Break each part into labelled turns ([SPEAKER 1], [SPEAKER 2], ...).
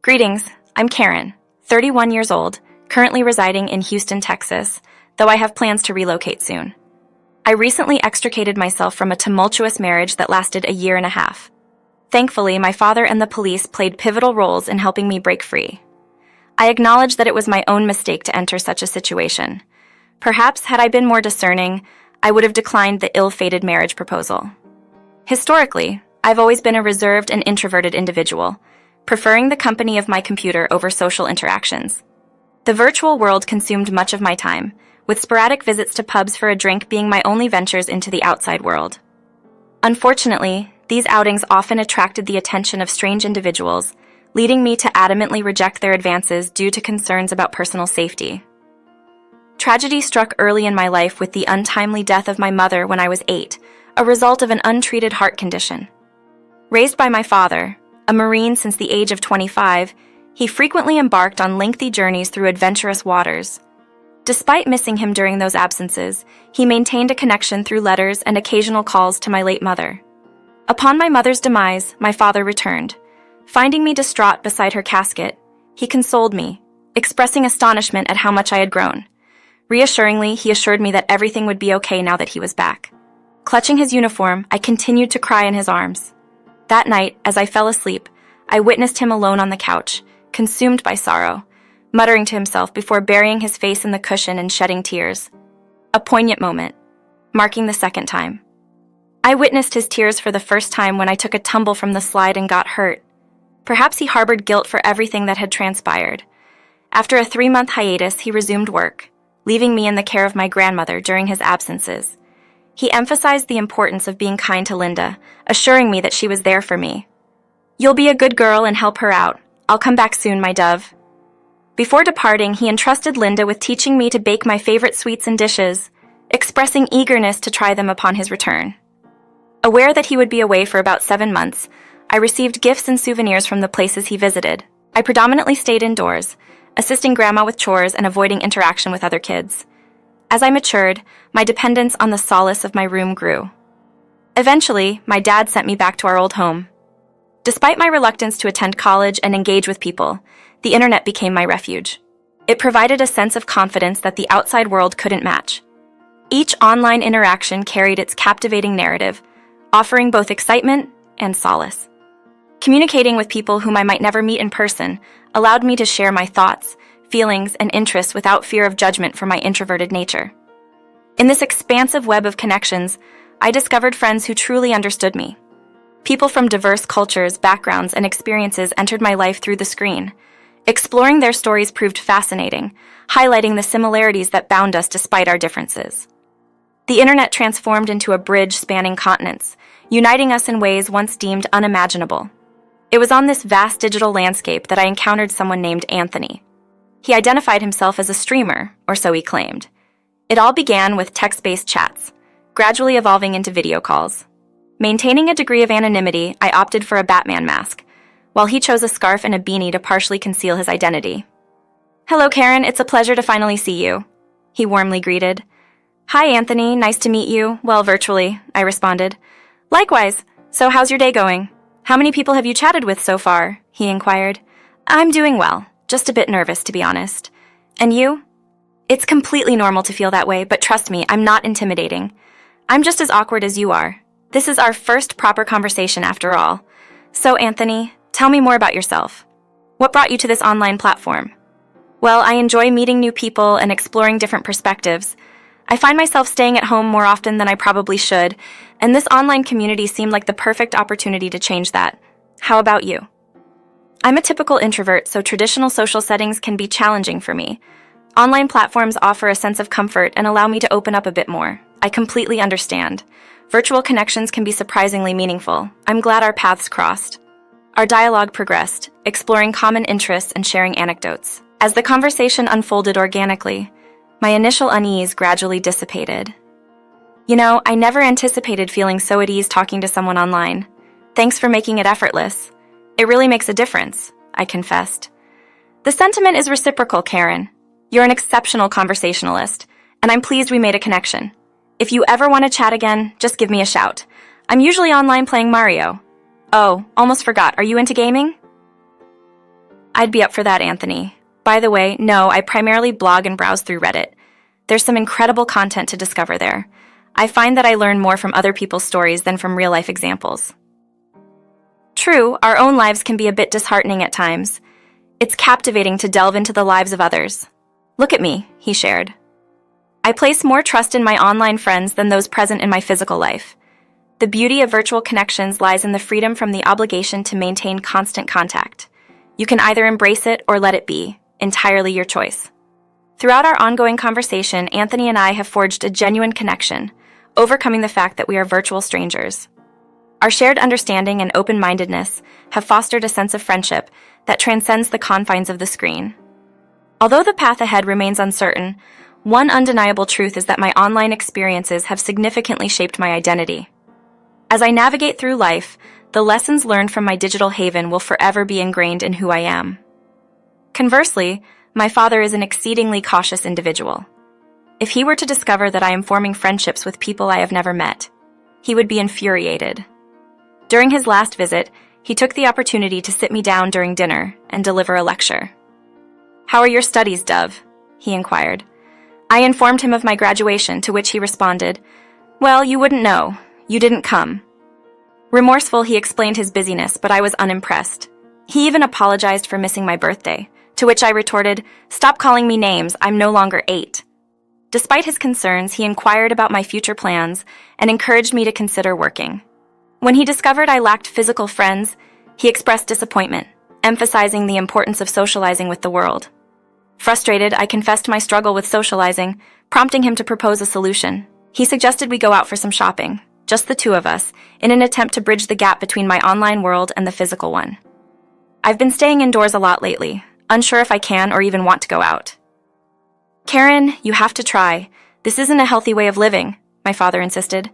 [SPEAKER 1] Greetings, I'm Karen, 31 years old, currently residing in Houston, Texas, though I have plans to relocate soon. I recently extricated myself from a tumultuous marriage that lasted a year and a half. Thankfully, my father and the police played pivotal roles in helping me break free. I acknowledge that it was my own mistake to enter such a situation. Perhaps, had I been more discerning, I would have declined the ill-fated marriage proposal. Historically, I've always been a reserved and introverted individual, preferring the company of my computer over social interactions. The virtual world consumed much of my time, with sporadic visits to pubs for a drink being my only ventures into the outside world. Unfortunately, these outings often attracted the attention of strange individuals, leading me to adamantly reject their advances due to concerns about personal safety. Tragedy struck early in my life with the untimely death of my mother when I was 8, a result of an untreated heart condition. Raised by my father, a Marine since the age of 25, he frequently embarked on lengthy journeys through adventurous waters. Despite missing him during those absences, he maintained a connection through letters and occasional calls to my late mother. Upon my mother's demise, my father returned. Finding me distraught beside her casket, he consoled me, expressing astonishment at how much I had grown. Reassuringly, he assured me that everything would be okay now that he was back. Clutching his uniform, I continued to cry in his arms. That night, as I fell asleep, I witnessed him alone on the couch, consumed by sorrow, muttering to himself before burying his face in the cushion and shedding tears. A poignant moment, marking the second time. I witnessed his tears for the first time when I took a tumble from the slide and got hurt. Perhaps he harbored guilt for everything that had transpired. After a 3-month hiatus, he resumed work, leaving me in the care of my grandmother during his absences. He emphasized the importance of being kind to Linda, assuring me that she was there for me. "You'll be a good girl and help her out. I'll come back soon, my dove." Before departing, he entrusted Linda with teaching me to bake my favorite sweets and dishes, expressing eagerness to try them upon his return. Aware that he would be away for about 7 months, I received gifts and souvenirs from the places he visited. I predominantly stayed indoors, assisting Grandma with chores and avoiding interaction with other kids. As I matured, my dependence on the solace of my room grew. Eventually, my dad sent me back to our old home. Despite my reluctance to attend college and engage with people, the internet became my refuge. It provided a sense of confidence that the outside world couldn't match. Each online interaction carried its captivating narrative, offering both excitement and solace. Communicating with people whom I might never meet in person allowed me to share my thoughts, feelings, and interests without fear of judgment for my introverted nature. In this expansive web of connections, I discovered friends who truly understood me. People from diverse cultures, backgrounds, and experiences entered my life through the screen. Exploring their stories proved fascinating, highlighting the similarities that bound us despite our differences. The internet transformed into a bridge spanning continents, uniting us in ways once deemed unimaginable. It was on this vast digital landscape that I encountered someone named Anthony. He identified himself as a streamer, or so he claimed. It all began with text-based chats, gradually evolving into video calls. Maintaining a degree of anonymity, I opted for a Batman mask, while he chose a scarf and a beanie to partially conceal his identity. "Hello, Karen, it's a pleasure to finally see you," he warmly greeted. "Hi, Anthony, nice to meet you. Well, virtually," I responded. "Likewise. So how's your day going? How many people have you chatted with so far?" he inquired. "I'm doing well, just a bit nervous, to be honest. And you?" "It's completely normal to feel that way, but trust me, I'm not intimidating. I'm just as awkward as you are. This is our first proper conversation after all. So, Anthony, tell me more about yourself. What brought you to this online platform?" "Well, I enjoy meeting new people and exploring different perspectives. I find myself staying at home more often than I probably should, and this online community seemed like the perfect opportunity to change that. How about you?" "I'm a typical introvert, so traditional social settings can be challenging for me. Online platforms offer a sense of comfort and allow me to open up a bit more. I completely understand. Virtual connections can be surprisingly meaningful. I'm glad our paths crossed." Our dialogue progressed, exploring common interests and sharing anecdotes. As the conversation unfolded organically, my initial unease gradually dissipated. "You know, I never anticipated feeling so at ease talking to someone online. Thanks for making it effortless. It really makes a difference," I confessed. "The sentiment is reciprocal, Karen. You're an exceptional conversationalist, and I'm pleased we made a connection. If you ever want to chat again, just give me a shout. I'm usually online playing Mario. Oh, almost forgot, are you into gaming?" I'd be up for that, Anthony. By the way, no, I primarily blog and browse through Reddit. There's some incredible content to discover there. I find that I learn more from other people's stories than from real-life examples. True, our own lives can be a bit disheartening at times. It's captivating to delve into the lives of others. Look at me, he shared. I place more trust in my online friends than those present in my physical life. The beauty of virtual connections lies in the freedom from the obligation to maintain constant contact. You can either embrace it or let it be, entirely your choice. Throughout our ongoing conversation, Anthony and I have forged a genuine connection, overcoming the fact that we are virtual strangers. Our shared understanding and open-mindedness have fostered a sense of friendship that transcends the confines of the screen. Although the path ahead remains uncertain, one undeniable truth is that my online experiences have significantly shaped my identity. As I navigate through life, the lessons learned from my digital haven will forever be ingrained in who I am. Conversely, my father is an exceedingly cautious individual. If he were to discover that I am forming friendships with people I have never met, he would be infuriated. During his last visit, he took the opportunity to sit me down during dinner and deliver a lecture. "How are your studies, Dove?" he inquired. I informed him of my graduation, to which he responded, "Well, you wouldn't know. You didn't come." Remorseful, he explained his busyness, but I was unimpressed. He even apologized for missing my birthday, to which I retorted, "Stop calling me names, I'm no longer 8. Despite his concerns, he inquired about my future plans and encouraged me to consider working. When he discovered I lacked physical friends, he expressed disappointment, emphasizing the importance of socializing with the world. Frustrated, I confessed my struggle with socializing, prompting him to propose a solution. He suggested we go out for some shopping, just the two of us, in an attempt to bridge the gap between my online world and the physical one. I've been staying indoors a lot lately, unsure if I can or even want to go out. "Karen, you have to try. This isn't a healthy way of living," my father insisted.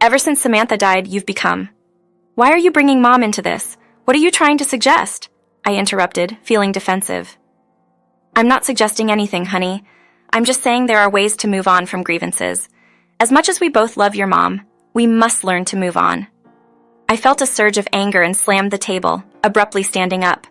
[SPEAKER 1] "Ever since Samantha died, you've become." "Why are you bringing Mom into this? What are you trying to suggest?" I interrupted, feeling defensive. "I'm not suggesting anything, honey. I'm just saying there are ways to move on from grievances. As much as we both love your mom, we must learn to move on." I felt a surge of anger and slammed the table, abruptly standing up.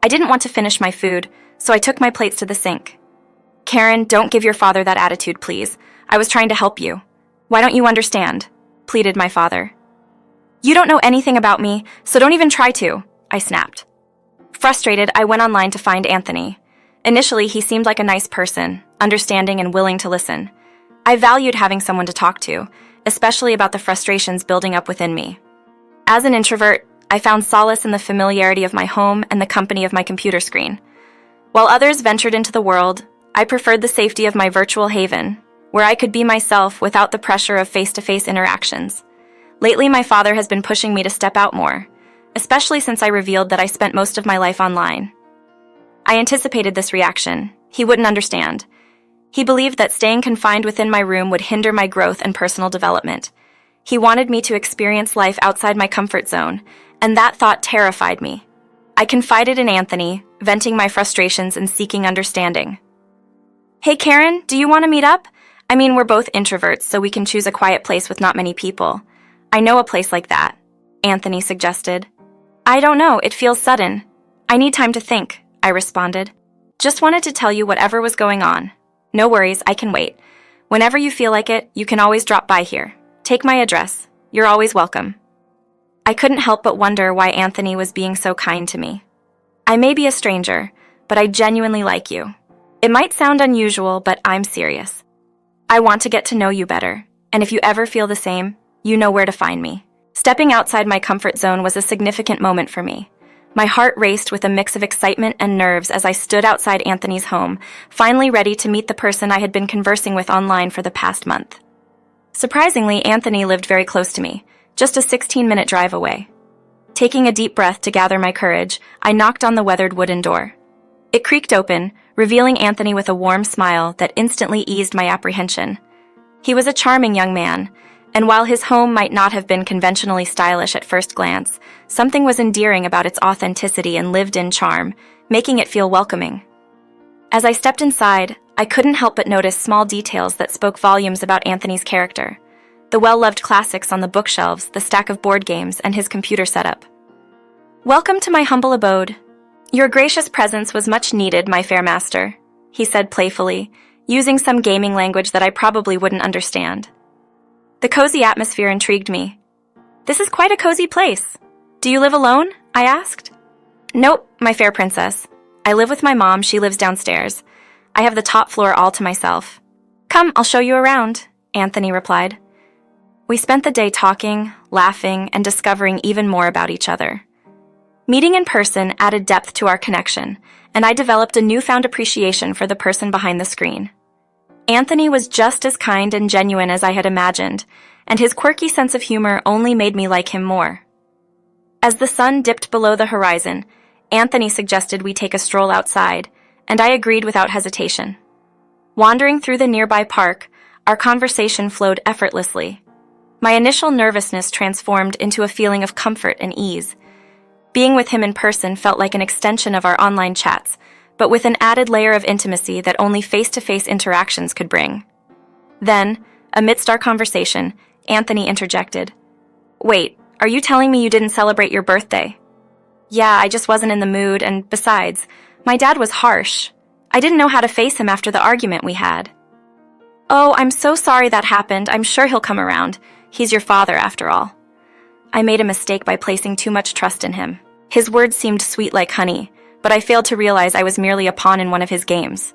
[SPEAKER 1] I didn't want to finish my food, so I took my plates to the sink. "Karen, don't give your father that attitude, please. I was trying to help you. Why don't you understand?" pleaded my father. "You don't know anything about me, so don't even try to," I snapped. Frustrated, I went online to find Anthony. Initially, he seemed like a nice person, understanding and willing to listen. I valued having someone to talk to, especially about the frustrations building up within me. As an introvert, I found solace in the familiarity of my home and the company of my computer screen. While others ventured into the world, I preferred the safety of my virtual haven, where I could be myself without the pressure of face-to-face interactions. Lately, my father has been pushing me to step out more, especially since I revealed that I spent most of my life online. I anticipated this reaction. He wouldn't understand. He believed that staying confined within my room would hinder my growth and personal development. He wanted me to experience life outside my comfort zone, and that thought terrified me. I confided in Anthony, venting my frustrations and seeking understanding. "Hey Karen, do you want to meet up? I mean, we're both introverts, so we can choose a quiet place with not many people. I know a place like that," Anthony suggested. "I don't know, it feels sudden. I need time to think," I responded. "Just wanted to tell you whatever was going on. No worries, I can wait. Whenever you feel like it, you can always drop by here. Take my address. You're always welcome." I couldn't help but wonder why Anthony was being so kind to me. "I may be a stranger, but I genuinely like you. It might sound unusual, but I'm serious. I want to get to know you better, and if you ever feel the same, you know where to find me." Stepping outside my comfort zone was a significant moment for me. My heart raced with a mix of excitement and nerves as I stood outside Anthony's home, finally ready to meet the person I had been conversing with online for the past month. Surprisingly, Anthony lived very close to me, just a 16-minute drive away. Taking a deep breath to gather my courage, I knocked on the weathered wooden door. It creaked open, revealing Anthony with a warm smile that instantly eased my apprehension. He was a charming young man, and while his home might not have been conventionally stylish at first glance, something was endearing about its authenticity and lived-in charm, making it feel welcoming. As I stepped inside, I couldn't help but notice small details that spoke volumes about Anthony's character. The well-loved classics on the bookshelves, the stack of board games, and his computer setup. "Welcome to my humble abode. Your gracious presence was much needed, my fair master, he said playfully, using some gaming language that I probably wouldn't understand. The cozy atmosphere intrigued me. This is quite a cozy place. Do you live alone? I asked. Nope, my fair princess. I live with my mom, she lives downstairs. I have the top floor all to myself. Come, I'll show you around, Anthony replied. We spent the day talking, laughing, and discovering even more about each other. Meeting in person added depth to our connection, and I developed a newfound appreciation for the person behind the screen. Anthony was just as kind and genuine as I had imagined, and his quirky sense of humor only made me like him more. As the sun dipped below the horizon, Anthony suggested we take a stroll outside, and I agreed without hesitation. Wandering through the nearby park, our conversation flowed effortlessly. My initial nervousness transformed into a feeling of comfort and ease. Being with him in person felt like an extension of our online chats, but with an added layer of intimacy that only face-to-face interactions could bring. Then, amidst our conversation, Anthony interjected. Wait, are you telling me you didn't celebrate your birthday? Yeah, I just wasn't in the mood, and besides, my dad was harsh. I didn't know how to face him after the argument we had. Oh, I'm so sorry that happened. I'm sure he'll come around. He's your father, after all. I made a mistake by placing too much trust in him. His words seemed sweet like honey, but I failed to realize I was merely a pawn in one of his games.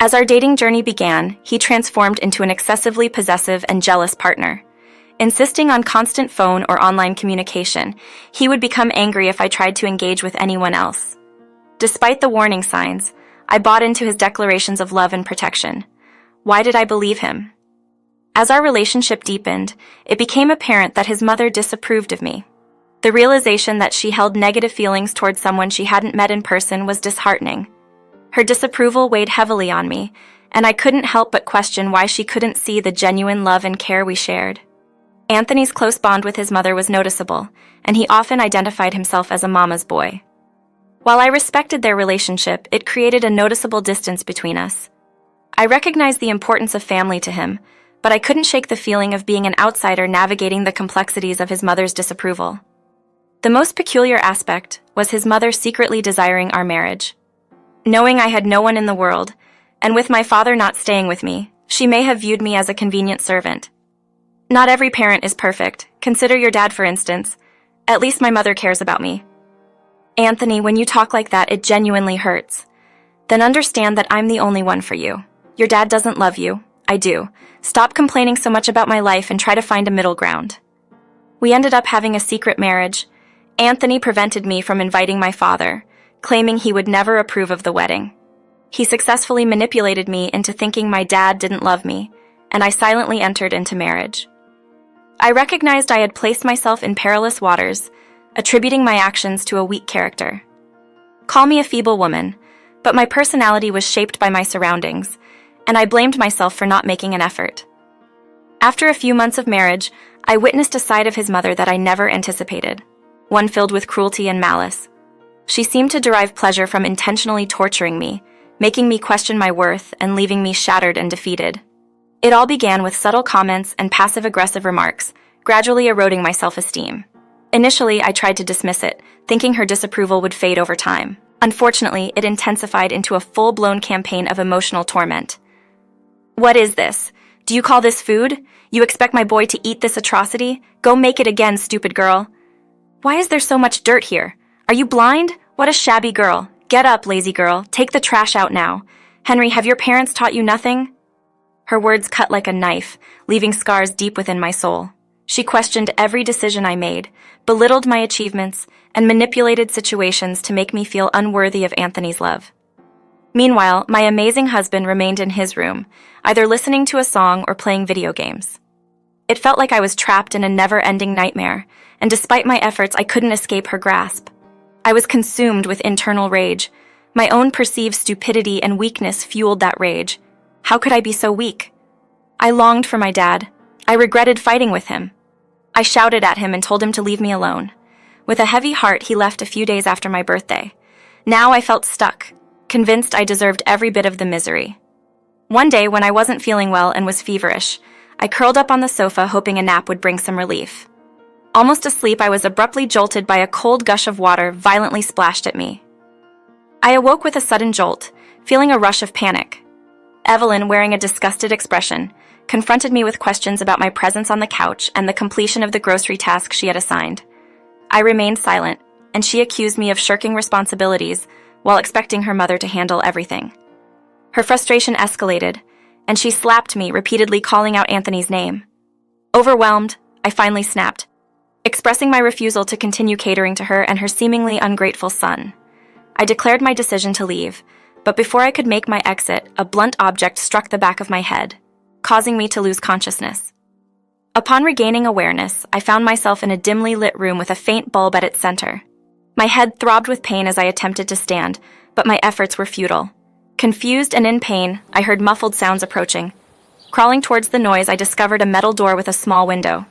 [SPEAKER 1] As our dating journey began, he transformed into an excessively possessive and jealous partner. Insisting on constant phone or online communication, he would become angry if I tried to engage with anyone else. Despite the warning signs, I bought into his declarations of love and protection. Why did I believe him? As our relationship deepened, it became apparent that his mother disapproved of me. The realization that she held negative feelings towards someone she hadn't met in person was disheartening. Her disapproval weighed heavily on me, and I couldn't help but question why she couldn't see the genuine love and care we shared. Anthony's close bond with his mother was noticeable, and he often identified himself as a mama's boy. While I respected their relationship, it created a noticeable distance between us. I recognized the importance of family to him, but I couldn't shake the feeling of being an outsider navigating the complexities of his mother's disapproval. The most peculiar aspect was his mother secretly desiring our marriage. Knowing I had no one in the world, and with my father not staying with me, she may have viewed me as a convenient servant. Not every parent is perfect. Consider your dad, for instance. At least my mother cares about me. Anthony, when you talk like that, it genuinely hurts. Then understand that I'm the only one for you. Your dad doesn't love you. I do. Stop complaining so much about my life and try to find a middle ground. We ended up having a secret marriage. Anthony prevented me from inviting my father, claiming he would never approve of the wedding. He successfully manipulated me into thinking my dad didn't love me, and I silently entered into marriage. I recognized I had placed myself in perilous waters, attributing my actions to a weak character. Call me a feeble woman, but my personality was shaped by my surroundings, and I blamed myself for not making an effort. After a few months of marriage, I witnessed a side of his mother that I never anticipated, one filled with cruelty and malice. She seemed to derive pleasure from intentionally torturing me, making me question my worth and leaving me shattered and defeated. It all began with subtle comments and passive-aggressive remarks, gradually eroding my self-esteem. Initially, I tried to dismiss it, thinking her disapproval would fade over time. Unfortunately, it intensified into a full-blown campaign of emotional torment. What is this? Do you call this food? You expect my boy to eat this atrocity? Go make it again, stupid girl. Why is there so much dirt here? Are you blind? What a shabby girl. Get up, lazy girl. Take the trash out now. Henry, have your parents taught you nothing? Her words cut like a knife, leaving scars deep within my soul. She questioned every decision I made, belittled my achievements, and manipulated situations to make me feel unworthy of Anthony's love. Meanwhile, my amazing husband remained in his room, either listening to a song or playing video games. It felt like I was trapped in a never-ending nightmare, and despite my efforts, I couldn't escape her grasp. I was consumed with internal rage. My own perceived stupidity and weakness fueled that rage. How could I be so weak? I longed for my dad. I regretted fighting with him. I shouted at him and told him to leave me alone. With a heavy heart, he left a few days after my birthday. Now I felt stuck, convinced I deserved every bit of the misery. One day, when I wasn't feeling well and was feverish, I curled up on the sofa hoping a nap would bring some relief. Almost asleep, I was abruptly jolted by a cold gush of water violently splashed at me. I awoke with a sudden jolt, feeling a rush of panic. Evelyn, wearing a disgusted expression, confronted me with questions about my presence on the couch and the completion of the grocery task she had assigned. I remained silent, and she accused me of shirking responsibilities while expecting her mother to handle everything. Her frustration escalated, and she slapped me, repeatedly calling out Anthony's name. Overwhelmed, I finally snapped, expressing my refusal to continue catering to her and her seemingly ungrateful son. I declared my decision to leave, but before I could make my exit, a blunt object struck the back of my head, causing me to lose consciousness. Upon regaining awareness, I found myself in a dimly lit room with a faint bulb at its center. My head throbbed with pain as I attempted to stand, but my efforts were futile. Confused and in pain, I heard muffled sounds approaching. Crawling towards the noise, I discovered a metal door with a small window.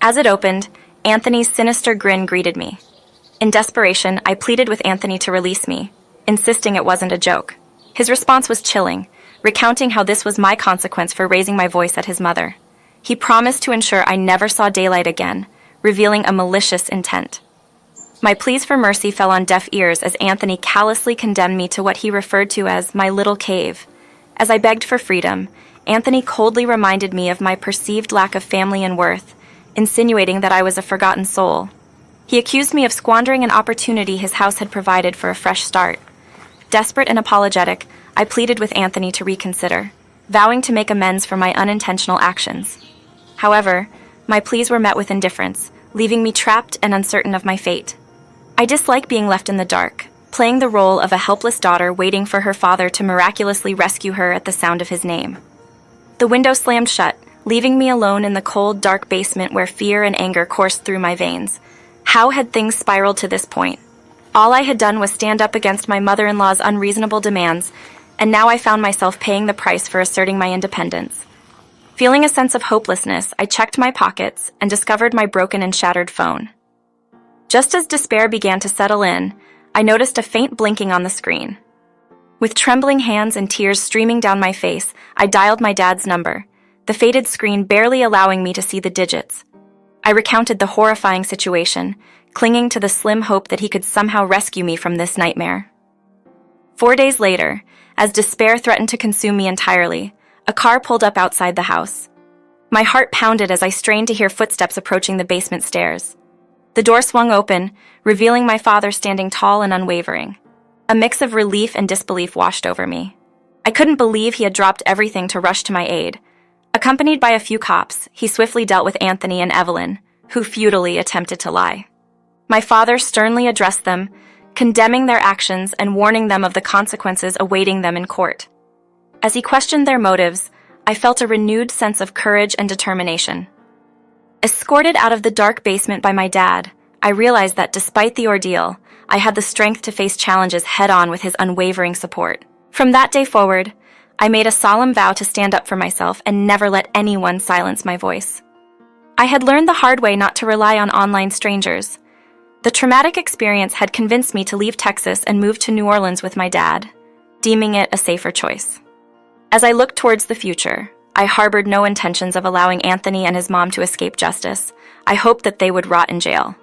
[SPEAKER 1] As it opened, Anthony's sinister grin greeted me. In desperation, I pleaded with Anthony to release me, insisting it wasn't a joke. His response was chilling, recounting how this was my consequence for raising my voice at his mother. He promised to ensure I never saw daylight again, revealing a malicious intent. My pleas for mercy fell on deaf ears as Anthony callously condemned me to what he referred to as my little cave. As I begged for freedom, Anthony coldly reminded me of my perceived lack of family and worth, insinuating that I was a forgotten soul. He accused me of squandering an opportunity his house had provided for a fresh start. Desperate and apologetic, I pleaded with Anthony to reconsider, vowing to make amends for my unintentional actions. However, my pleas were met with indifference, leaving me trapped and uncertain of my fate. I dislike being left in the dark, playing the role of a helpless daughter waiting for her father to miraculously rescue her at the sound of his name. The window slammed shut, leaving me alone in the cold, dark basement where fear and anger coursed through my veins. How had things spiraled to this point? All I had done was stand up against my mother-in-law's unreasonable demands, and now I found myself paying the price for asserting my independence. Feeling a sense of hopelessness, I checked my pockets and discovered my broken and shattered phone. Just as despair began to settle in, I noticed a faint blinking on the screen. With trembling hands and tears streaming down my face, I dialed my dad's number, the faded screen barely allowing me to see the digits. I recounted the horrifying situation, clinging to the slim hope that he could somehow rescue me from this nightmare. 4 days later, as despair threatened to consume me entirely, a car pulled up outside the house. My heart pounded as I strained to hear footsteps approaching the basement stairs. The door swung open, revealing my father standing tall and unwavering. A mix of relief and disbelief washed over me. I couldn't believe he had dropped everything to rush to my aid. Accompanied by a few cops, he swiftly dealt with Anthony and Evelyn, who futilely attempted to lie. My father sternly addressed them, condemning their actions and warning them of the consequences awaiting them in court. As he questioned their motives, I felt a renewed sense of courage and determination. Escorted out of the dark basement by my dad, I realized that despite the ordeal, I had the strength to face challenges head-on with his unwavering support. From that day forward, I made a solemn vow to stand up for myself and never let anyone silence my voice. I had learned the hard way not to rely on online strangers. The traumatic experience had convinced me to leave Texas and move to New Orleans with my dad, deeming it a safer choice. As I looked towards the future, I harbored no intentions of allowing Anthony and his mom to escape justice. I hoped that they would rot in jail.